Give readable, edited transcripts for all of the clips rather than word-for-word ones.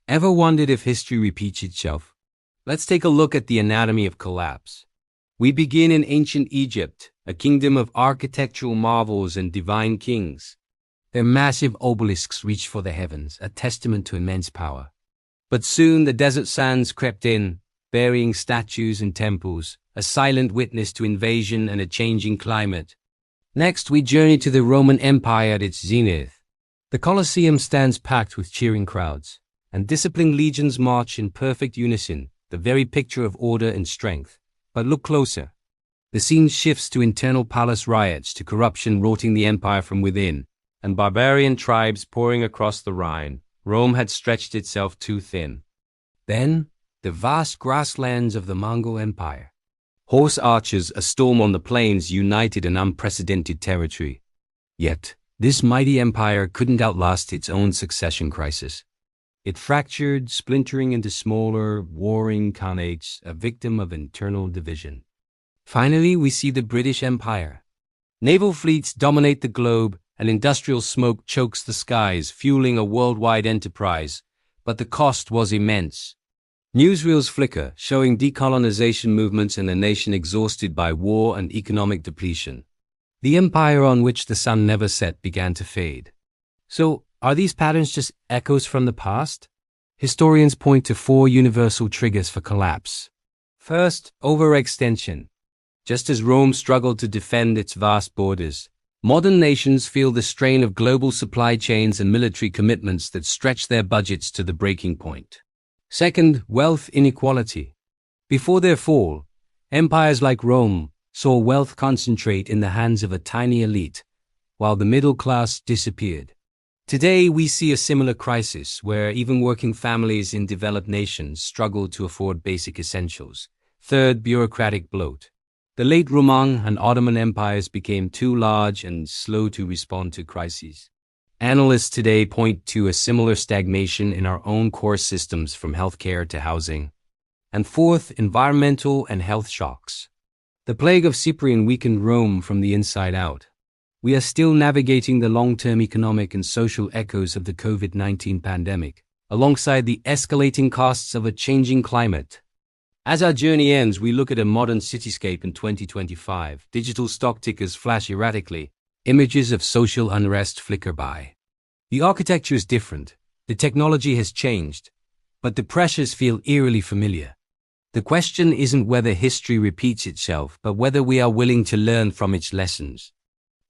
Ever wondered if history repeats itself? Let's take a look at the anatomy of collapse. We begin in ancient Egypt, a kingdom of architectural marvels and divine kings. Their massive obelisks reach for the heavens, a testament to immense power. But soon the desert sands crept in, burying statues and temples, a silent witness to invasion and a changing climate. Next, we journey to the Roman Empire at its zenith. The Colosseum stands packed with cheering crowds, and disciplined legions march in perfect unison, the very picture of order and strength. But look closer. The scene shifts to internal palace riots, to corruption rotting the empire from within, and barbarian tribes pouring across the Rhine. Rome had stretched itself too thin. Then, the vast grasslands of the Mongol Empire. Horse archers, a storm on the plains, united an unprecedented territory. Yet, this mighty empire couldn't outlast its own succession crisis. It fractured, splintering into smaller, warring khanates, a victim of internal division. Finally, we see the British Empire. Naval fleets dominate the globe, and industrial smoke chokes the skies, fueling a worldwide enterprise. But the cost was immense. Newsreels flicker, showing decolonization movements in a nation exhausted by war and economic depletion. The empire on which the sun never set began to fade. So, are these patterns just echoes from the past? Historians point to 4 universal triggers for collapse. First, overextension. Just as Rome struggled to defend its vast borders, modern nations feel the strain of global supply chains and military commitments that stretch their budgets to the breaking point. Second, wealth inequality. Before their fall, empires like Rome saw wealth concentrate in the hands of a tiny elite, while the middle class disappeared. Today, we see a similar crisis where even working families in developed nations struggle to afford basic essentials. Third, bureaucratic bloat. The late Roman and Ottoman empires became too large and slow to respond to crises. Analysts today point to a similar stagnation in our own core systems, from healthcare to housing. And fourth, environmental and health shocks. The plague of Cyprian weakened Rome from the inside out. We are still navigating the long-term economic and social echoes of the COVID-19 pandemic, alongside the escalating costs of a changing climate. As our journey ends, we look at a modern cityscape in 2025. Digital stock tickers flash erratically. Images of social unrest flicker by. The architecture is different. The technology has changed. But the pressures feel eerily familiar. The question isn't whether history repeats itself, but whether we are willing to learn from its lessons.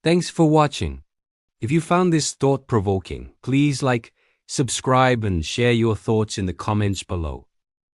Thanks for watching. If you found this thought-provoking, please like, subscribe, and share your thoughts in the comments below.